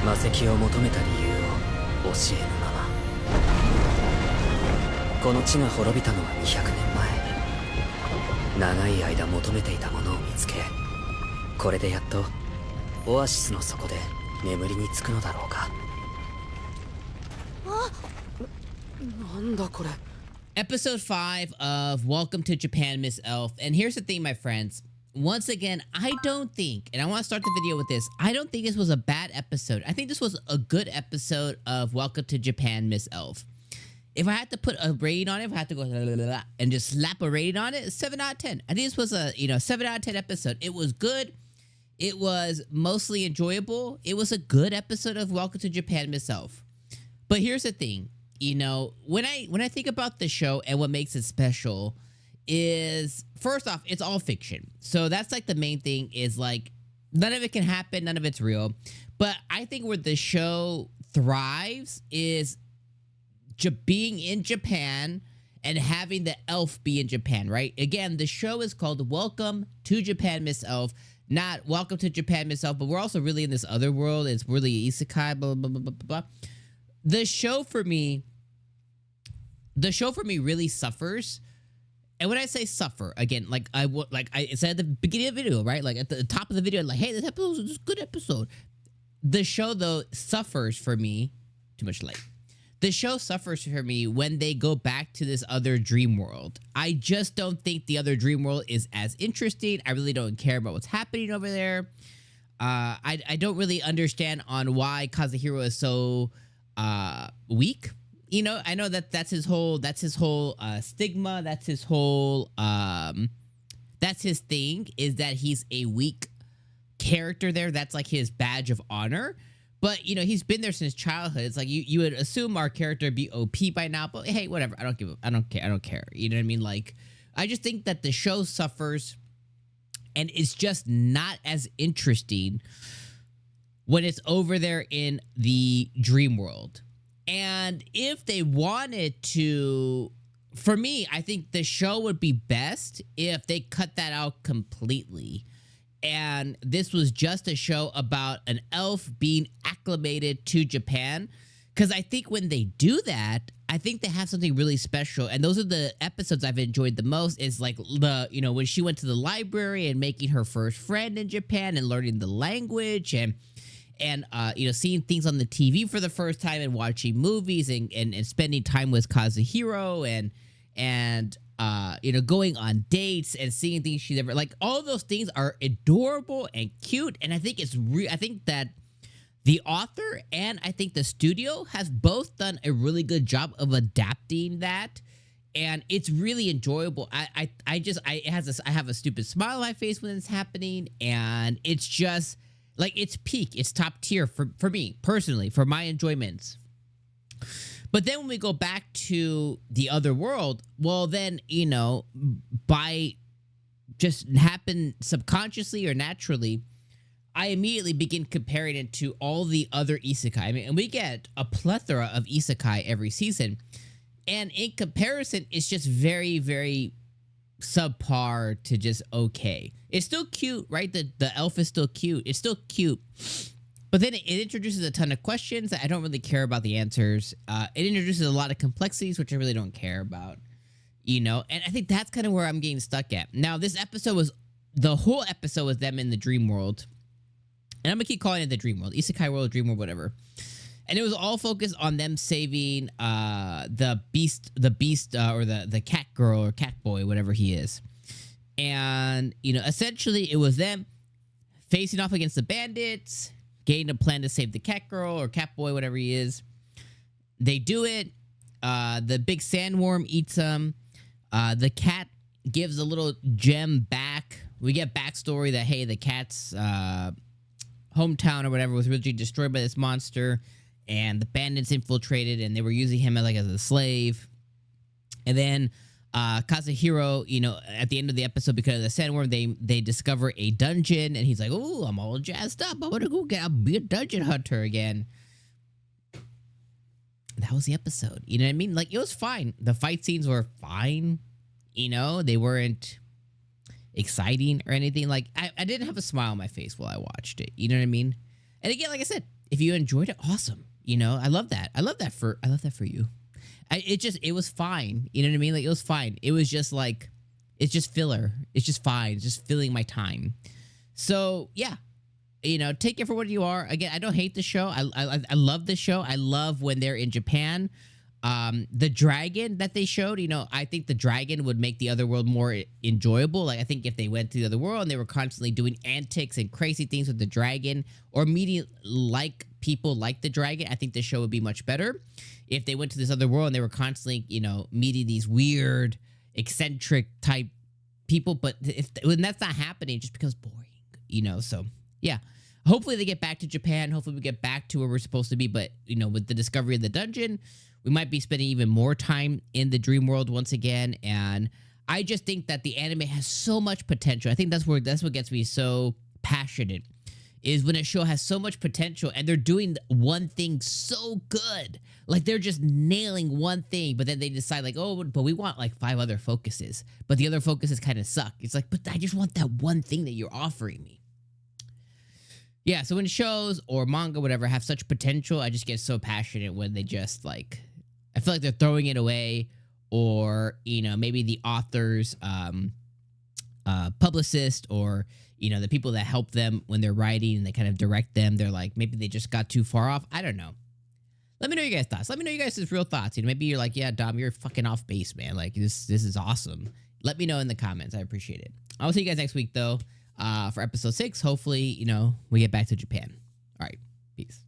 魔石を求めた理由を教えぬまま。この地が滅びたのは200年前。長い間求めていたものを見つけ、これでやっとオアシスの底で眠りにつくのだろうか。なんだこれ。 Episode 5 of Welcome to Japan, Miss Elf. And here's the thing, my friends. Once again, I don't think, and I want to start the video with this, I don't think this was a bad episode. I think this was a good episode of Welcome to Japan, Miss Elf. If I had to put a rating on it, if I had to go and just slap a rating on it, 7 out of 10. I think this was a 7 out of 10 episode. It was good. It was mostly enjoyable. It was a good episode of Welcome to Japan, Miss Elf. But here's the thing. When I think about the show and what makes it special is, first off, it's all fiction. So that's like the main thing, is like none of it can happen, none of it's real. But I think where the show thrives is being in Japan and having the elf be in Japan, right? Again, the show is called Welcome to Japan, Miss Elf. Not Welcome to Japan, Miss Elf, but we're also really in this other world. It's really Isekai, blah, blah, blah, blah, blah. The show for me really suffers. And when I say suffer, again, like I said at the beginning of the video, right? Like at the top of the video, like, hey, this episode is a good episode. The show, though, suffers for me. Too much light. The show suffers for me when they go back to this other dream world. I just don't think the other dream world is as interesting. I really don't care about what's happening over there. I don't really understand on why Kazuhiro is so weak. I know that's his whole stigma. That's his whole that's his thing, is that he's a weak character there. That's like his badge of honor. But he's been there since childhood. It's like you would assume our character would be OP by now, but hey, whatever. I don't care. You know what I mean? Like, I just think that the show suffers and it's just not as interesting when it's over there in the dream world. And if they wanted to, for me, I think the show would be best if they cut that out completely. And this was just a show about an elf being acclimated to Japan. Because I think when they do that, I think they have something really special. And those are the episodes I've enjoyed the most, is like when she went to the library and making her first friend in Japan and learning the language, and seeing things on the TV for the first time and watching movies and spending time with Kazuhiro and going on dates and seeing things she's ever, like, all those things are adorable and cute. And I think I think that the author and I think the studio has both done a really good job of adapting that. And it's really enjoyable. I have a stupid smile on my face when it's happening. And it's just like, it's peak. It's top tier for me personally, for my enjoyments. But then when we go back to the other world, well, then, by just happen subconsciously or naturally, I immediately begin comparing it to all the other isekai. I mean, and we get a plethora of isekai every season. And in comparison, it's just very, very subpar to just okay. It's still cute, right? The elf is still cute. It's still cute. But then it introduces a ton of questions that I don't really care about the answers. It introduces a lot of complexities, which I really don't care about, And I think that's kind of where I'm getting stuck at. Now, the whole episode was them in the dream world. And I'm going to keep calling it the dream world. Isekai world, dream world, whatever. And it was all focused on them saving the beast, or the cat girl or cat boy, whatever he is. And, essentially it was them facing off against the bandits, getting a plan to save the cat girl or cat boy, whatever he is. They do it. The big sandworm eats them. The cat gives a little gem back. We get backstory that, hey, the cat's hometown or whatever was originally destroyed by this monster, and the bandits infiltrated, and they were using him as a slave. And then Kazuhiro, at the end of the episode, because of the sandworm, they discover a dungeon, and he's like, "Oh, I'm all jazzed up. I want to I'll be a dungeon hunter again." That was the episode. You know what I mean? Like, it was fine. The fight scenes were fine. They weren't exciting or anything. Like, I didn't have a smile on my face while I watched it. You know what I mean? And again, like I said, if you enjoyed it, awesome. You know, I love that. I love that for you. It was fine. You know what I mean? Like, it was fine. It was just like, it's just filler. It's just fine. It's just filling my time. So yeah, you know, take it for what you are. Again, I don't hate the show. I love the show. I love when they're in Japan. The dragon that they showed, you know, I think the dragon would make the other world more enjoyable. Like, I think if they went to the other world and they were constantly doing antics and crazy things with the dragon, or meeting like people like the dragon, I think the show would be much better. If they went to this other world and they were constantly, you know, meeting these weird, eccentric type people, but when that's not happening, it just becomes boring, you know. So yeah, hopefully they get back to Japan. Hopefully we get back to where we're supposed to be. But, you know, with the discovery of the dungeon, we might be spending even more time in the dream world once again. And I just think that the anime has so much potential. I think that's what gets me so passionate, is when a show has so much potential and they're doing one thing so good. Like, they're just nailing one thing, but then they decide, like, oh, but we want like 5 other focuses, but the other focuses kind of suck. It's like, but I just want that one thing that you're offering me. Yeah, so when shows or manga, whatever, have such potential, I just get so passionate when they just, like, I feel like they're throwing it away, or, you know, maybe the author's publicist, or, you know, the people that help them when they're writing and they kind of direct them, they're like, maybe they just got too far off. I don't know. Let me know your guys' thoughts. Let me know you guys' real thoughts. You know, maybe you're like, yeah, Dom, you're fucking off base, man. Like, this is awesome. Let me know in the comments. I appreciate it. I'll see you guys next week, though, for episode 6. Hopefully, you know, we get back to Japan. All right. Peace.